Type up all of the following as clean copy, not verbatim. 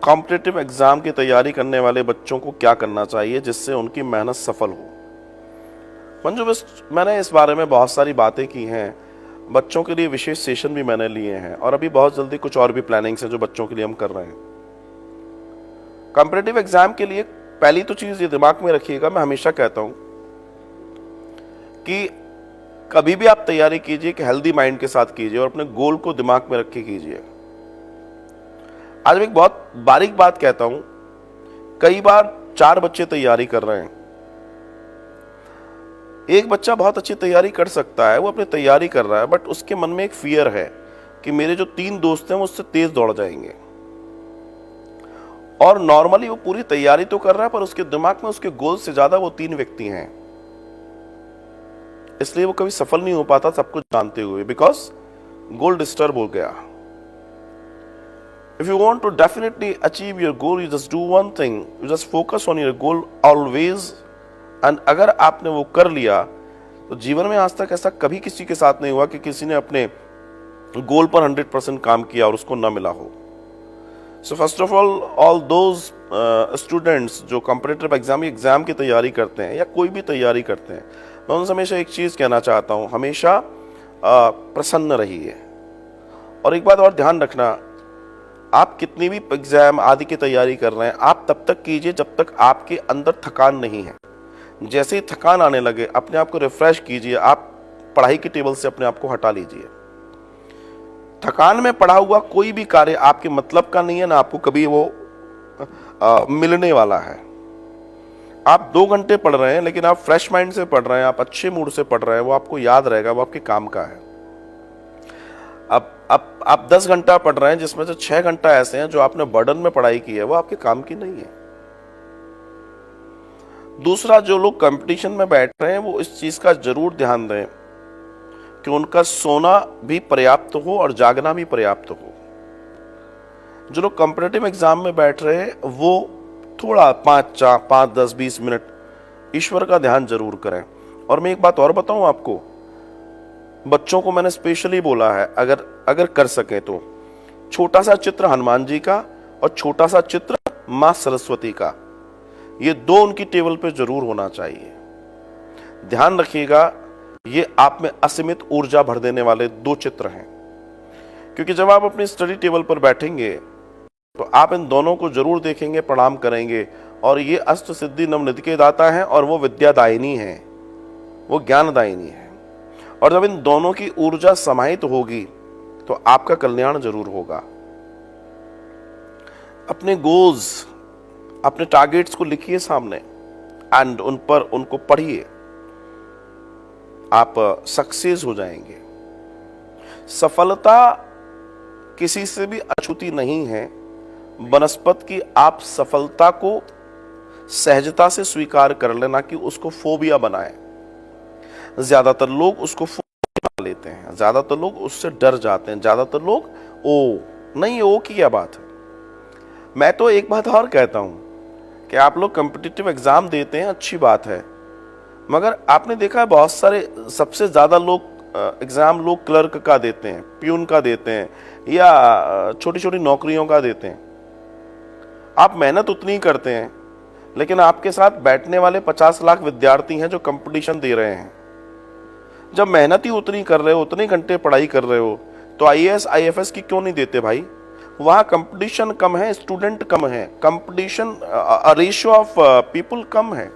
Competitive exam की तैयारी करने वाले बच्चों को क्या करना चाहिए जिससे उनकी मेहनत सफल हो। मंजू, बस मैंने इस बारे में बहुत सारी बातें की हैं, बच्चों के लिए विशेष सेशन भी मैंने लिए हैं और अभी बहुत जल्दी कुछ और भी प्लानिंग्स हैं जो बच्चों के लिए हम कर रहे हैं। कॉम्पिटिटिव एग्जाम के लिए पहली तो चीज ये दिमाग में रखिएगा, मैं हमेशा कहता हूं कि कभी भी आप तैयारी कीजिए कि हेल्दी माइंड के साथ कीजिए और अपने गोल को दिमाग में रख के कीजिए। आज मैं एक बहुत बारीक बात कहता हूं, कई बार 4 बच्चे तैयारी कर रहे हैं, एक बच्चा बहुत अच्छी तैयारी कर सकता है, वो अपनी तैयारी कर रहा है, बट उसके मन में एक फियर है कि मेरे जो 3 दोस्त हैं वो उससे तेज दौड़ जाएंगे। और नॉर्मली वो पूरी तैयारी तो कर रहा है पर उसके दिमाग में उसके गोल से ज्यादा वो 3 व्यक्ति हैं, इसलिए वो कभी सफल नहीं हो पाता सब कुछ जानते हुए, बिकॉज गोल डिस्टर्ब हो गया। If you want to definitely achieve your goal, you just do one thing. You just focus on your goal always. And अगर आपने वो कर लिया तो जीवन में आज तक ऐसा कभी किसी के साथ नहीं हुआ कि किसी ने अपने गोल पर 100% काम किया और उसको न मिला हो। So first of all those students जो कॉम्पिटिटिव एग्जाम की तैयारी करते हैं या कोई भी तैयारी करते हैं, मैं उनसे हमेशा एक चीज कहना चाहता हूँ, हमेशा प्रसन्न रहिए। और एक बात और ध्यान रखना, आप कितनी भी एग्जाम आदि की तैयारी कर रहे हैं, आप तब तक कीजिए जब तक आपके अंदर थकान नहीं है। जैसे ही थकान आने लगे अपने आप को रिफ्रेश कीजिए, आप पढ़ाई के टेबल से अपने आप को हटा लीजिए। थकान में पढ़ा हुआ कोई भी कार्य आपके मतलब का नहीं है, ना आपको कभी वो मिलने वाला है। आप 2 घंटे पढ़ रहे हैं लेकिन आप फ्रेश माइंड से पढ़ रहे हैं, आप अच्छे मूड से पढ़ रहे हैं, वो आपको याद रहेगा, वो आपके काम का है। अब आप 10 घंटा पढ़ रहे हैं जिसमें से 6 घंटा ऐसे हैं जो आपने बर्डन में पढ़ाई की है, वो आपके काम की नहीं है। दूसरा, जो लोग कंपटीशन में बैठ रहे हैं वो इस चीज का जरूर ध्यान दें कि उनका सोना भी पर्याप्त हो और जागना भी पर्याप्त हो। जो लोग कॉम्पिटिटिव एग्जाम में बैठ रहे हैं वो थोड़ा 5, 10, 20 मिनट ईश्वर का ध्यान जरूर करें। और मैं एक बात और बताऊं आपको, बच्चों को मैंने स्पेशली बोला है, अगर कर सके तो छोटा सा चित्र हनुमान जी का और छोटा सा चित्र मां सरस्वती का, ये 2 उनकी टेबल पे जरूर होना चाहिए। ध्यान रखिएगा, ये आप में असीमित ऊर्जा भर देने वाले 2 चित्र हैं, क्योंकि जब आप अपनी स्टडी टेबल पर बैठेंगे तो आप इन दोनों को जरूर देखेंगे, प्रणाम करेंगे। और ये अष्ट सिद्धि नवनिधि के दाता हैं और वो विद्यादायिनी है, वो ज्ञानदायिनी है। और जब इन दोनों की ऊर्जा समाहित होगी तो आपका कल्याण जरूर होगा। अपने गोल्स, अपने टारगेट्स को लिखिए सामने एंड उन पर उनको पढ़िए, आप सक्सेस हो जाएंगे। सफलता किसी से भी अछूती नहीं है, बनस्पत की आप सफलता को सहजता से स्वीकार कर लेना कि उसको फोबिया बनाए। ज्यादातर लोग उसको फोबिया लेते हैं, ज्यादातर लोग उससे डर जाते हैं, ज्यादातर लोग नहीं, ओ की क्या बात है। मैं तो एक बात और कहता हूं कि आप लोग कॉम्पिटिटिव एग्जाम देते हैं, अच्छी बात है, मगर आपने देखा है बहुत सारे, सबसे ज्यादा लोग एग्जाम लोग क्लर्क का देते हैं, प्यून का देते हैं या छोटी छोटी नौकरियों का देते हैं। आप मेहनत उतनी ही करते हैं, लेकिन आपके साथ बैठने वाले 50 लाख विद्यार्थी हैं जो कंपटीशन दे रहे हैं। जब मेहनत ही उतनी कर रहे हो, उतने घंटे पढ़ाई कर रहे हो, तो आईएएस आईएफएस की क्यों नहीं देते भाई? वहां कंपटीशन कम है, स्टूडेंट कम है, competition ratio of people come है।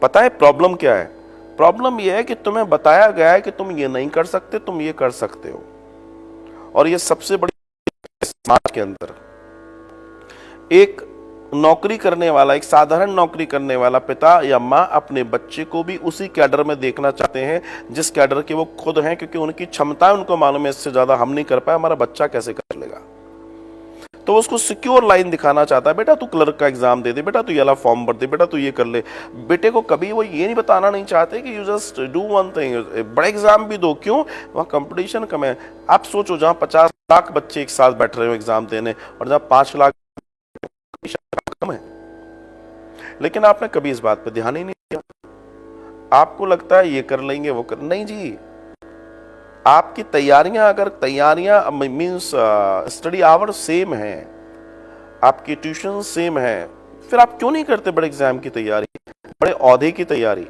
पता है प्रॉब्लम क्या है? प्रॉब्लम यह है कि तुम्हें बताया गया है कि तुम ये नहीं कर सकते, तुम ये कर सकते हो। और ये सबसे बड़ी समाज के अंदर एक नौकरी करने वाला, एक साधारण नौकरी करने वाला पिता या माँ अपने बच्चे को भी उसी कैडर में देखना चाहते हैं जिस कैडर के वो खुद हैं, क्योंकि उनकी क्षमता, उनको मालूम है इससे ज्यादा हम नहीं कर पाए, हमारा बच्चा कैसे कर लेगा। तो उसको सिक्योर लाइन दिखाना चाहता है, बेटा तू क्लर्क का एग्जाम दे दे, बेटा तू ये वाला फॉर्म भर दे, बेटा तू ये कर ले। बेटे को कभी वो ये नहीं बताना नहीं चाहते कि you just do one thing, बड़ा एग्जाम भी दो। क्यों? वहाँ कंपटीशन कम है। आप सोचो, जहाँ 50 लाख बच्चे एक साथ बैठ रहे हो एग्जाम देने और जहाँ 5 लाख कम है, लेकिन आपने कभी इस बात पे ध्यान ही नहीं दिया। आपको लगता है ये कर लेंगे, वो कर, नहीं जी। आपकी तैयारियां, अगर तैयारियां मींस स्टडी आवर सेम है, आपकी ट्यूशन सेम है, फिर आप क्यों नहीं करते बड़े एग्जाम की तैयारी, बड़े ओहदे की तैयारी?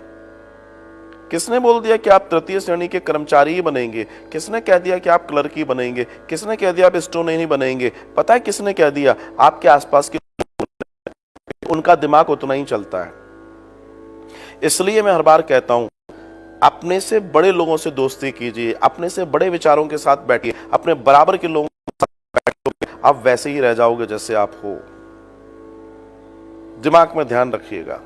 किसने बोल दिया कि आप तृतीय श्रेणी के कर्मचारी ही बनेंगे? किसने कह दिया कि आप क्लर्क ही बनेंगे? किसने कह दिया आप स्टोन ही बनेंगे? पता है किसने कह दिया? आपके आसपास के, उनका दिमाग उतना ही चलता है। इसलिए मैं हर बार कहता हूं, अपने से बड़े लोगों से दोस्ती कीजिए, अपने से बड़े विचारों के साथ बैठिए, अपने बराबर के लोगों के साथ बैठोगे, आप वैसे ही रह जाओगे जैसे आप हो। दिमाग में ध्यान रखिएगा,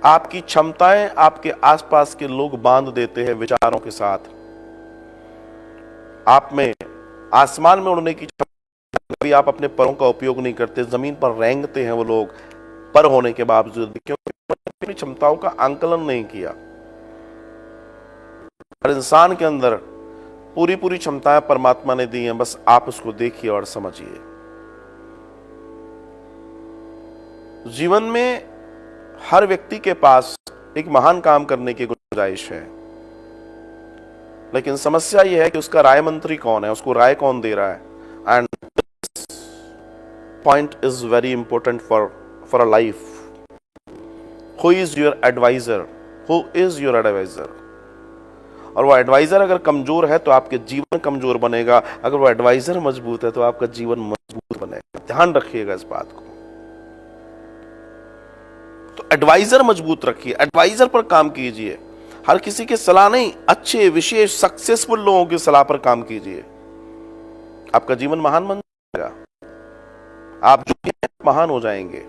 आपकी क्षमताएं आपके आसपास के लोग बांध देते हैं विचारों के साथ। आप में आसमान में उड़ने की क्षमता, कभी आप अपने परों का उपयोग नहीं करते, जमीन पर रेंगते हैं वो लोग पर होने के बावजूद, क्योंकि अपनी क्षमताओं का आंकलन नहीं किया। हर इंसान के अंदर पूरी पूरी क्षमताएं परमात्मा ने दी हैं, बस आप उसको देखिए और समझिए। जीवन में हर व्यक्ति के पास एक महान काम करने की गुंजाइश है, लेकिन समस्या यह है कि उसका राय मंत्री कौन है, उसको राय कौन दे रहा है। End point is very important for a life. Who is your adviser? Who is your adviser? और वो एडवाइजर अगर कमजोर है तो आपके जीवन कमजोर बनेगा, अगर वो एडवाइजर मजबूत है तो आपका जीवन मजबूत बनेगा। ध्यान रखिएगा इस बात को। तो एडवाइजर मजबूत रखिए, एडवाइजर पर काम कीजिए। हर किसी की सलाह नहीं, अच्छे विशेष सक्सेसफुल लोगों की सलाह पर काम कीजिए, आपका जीवन महान बन जाएगा। आप जो हैं महान हो जाएंगे।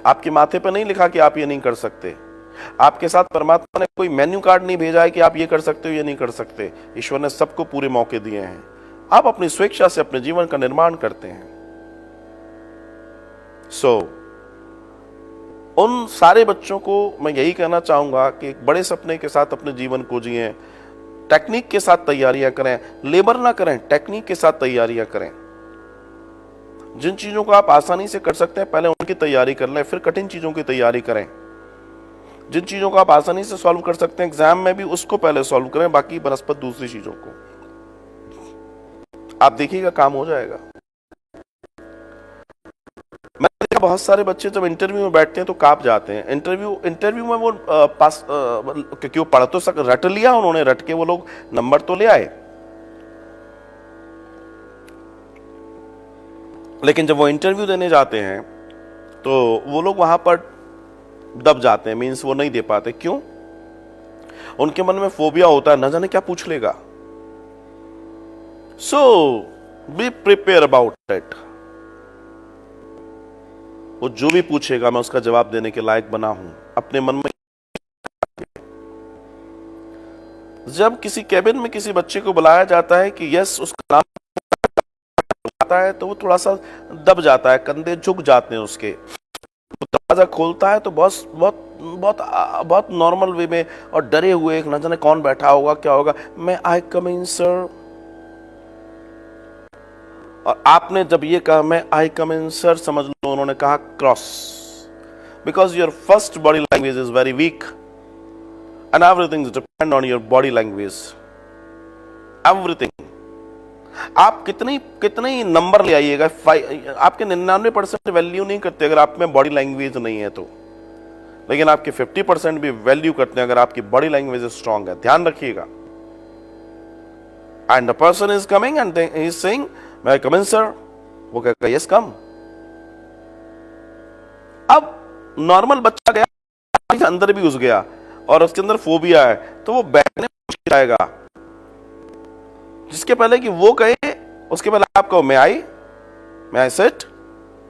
आपके माथे पर नहीं लिखा कि आप ये नहीं कर सकते। आपके साथ परमात्मा ने कोई मेन्यू कार्ड नहीं भेजा है कि आप ये कर सकते हो ये नहीं कर सकते। ईश्वर ने सबको पूरे मौके दिए हैं, आप अपनी स्वेच्छा से अपने जीवन का निर्माण करते हैं। उन सारे बच्चों को मैं यही कहना चाहूंगा कि एक बड़े सपने के साथ अपने जीवन को जिएं, टेक्निक के साथ तैयारियां करें, लेबर ना करें, टेक्निक के साथ तैयारियां करें। जिन चीजों को आप आसानी से कर सकते हैं पहले उनकी तैयारी कर लें, फिर कठिन चीजों की तैयारी करें। जिन चीजों को आप आसानी से सॉल्व कर सकते हैं एग्जाम में भी, उसको पहले सॉल्व करें, बाकी बनस्पत दूसरी चीजों को। आप देखिएगा काम हो जाएगा। मैंने देखा बहुत सारे बच्चे जब इंटरव्यू में बैठते हैं तो कांप जाते हैं। इंटरव्यू में वो पास, क्योंकि वो पढ़ तो रट लिया उन्होंने, रट के वो लोग नंबर तो ले आए, लेकिन जब वो इंटरव्यू देने जाते हैं तो वो लोग वहां पर दब जाते हैं, मींस वो नहीं दे पाते। क्यों? उनके मन में फोबिया होता है, न जाने क्या पूछ लेगा। सो बी प्रिपेयर अबाउट इट। वो जो भी पूछेगा मैं उसका जवाब देने के लायक बना हूं, अपने मन में। जब किसी कैबिन में किसी बच्चे को बुलाया जाता है कि यस उसका नाम आता है तो वो थोड़ा सा दब जाता है, कंधे झुक जाते हैं उसके। दरवाजा खोलता है तो बहुत बहुत बहुत बहुत नॉर्मल वे में और डरे हुए, न जाने कौन बैठा होगा क्या होगा, मैं आई कम इन सर। और आपने जब ये कहा मैं आई कम इन सर, समझ लो उन्होंने कहा cross, because your first body language is very weak and everything depend on your body language. Everything. आप कितनी नंबर ले आइएगा, आपके 99% वैल्यू नहीं करते अगर आप में बॉडी लैंग्वेज नहीं है तो, लेकिन आपके 50% भी वैल्यू करते हैं अगर आपकी बॉडी लैंग्वेज स्ट्रांग है। ध्यान रखिएगा। And the person is coming and he is saying may I come in sir? वो कहेगा यस कम। अब नॉर्मल बच्चा गया अंदर भी घुस गया और उसके अंदर फोबिया है तो वो बैठने जाएगा, जिसके पहले कि वो कहे उसके पहले आप कहो मैं आई सेट।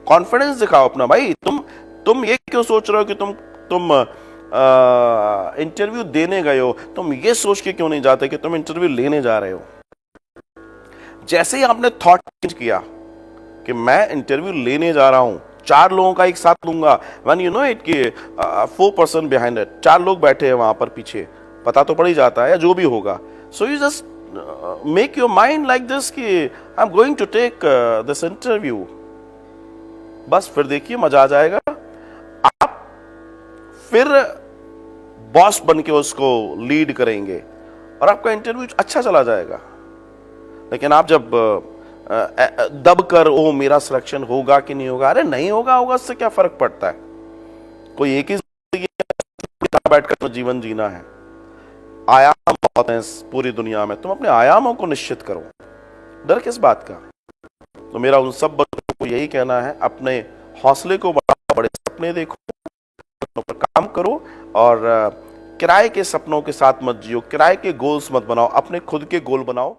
कॉन्फिडेंस दिखाओ अपना। भाई तुम ये क्यों सोच रहे हो कि तुम इंटरव्यू देने गए हो, तुम ये सोच के क्यों नहीं जाते कि तुम इंटरव्यू लेने जा रहे हो। जैसे ही आपने थॉट चेंज किया कि मैं इंटरव्यू लेने जा रहा हूं, 4 लोगों का एक साथ लूंगा, व्हेन यू नो इट कि 4 पर्सन बिहाइंड इट, 4 लोग बैठे हैं वहां पर पीछे, पता तो पड़ ही जाता है या जो भी होगा। So you just make your mind like this कि I am going to take this interview. बस फिर देखिए मजा आ जाएगा। आप फिर बॉस बन के उसको लीड करेंगे और आपका इंटरव्यू अच्छा चला जाएगा। लेकिन आप जब दब कर ओ मेरा सिलेक्शन होगा कि नहीं होगा। अरे नहीं होगा, होगा, इससे क्या फर्क पड़ता है। कोई एक ही बैठकर जीवन जीना है। आयाम बहुत हैं इस पूरी दुनिया में, तुम अपने आयामों को निश्चित करो, डर किस बात का। तो मेरा उन सब बच्चों को यही कहना है, अपने हौसले को बढ़ाओ, बड़े सपने देखो, पर काम करो, और किराए के सपनों के साथ मत जियो, किराए के गोल्स मत बनाओ, अपने खुद के गोल बनाओ।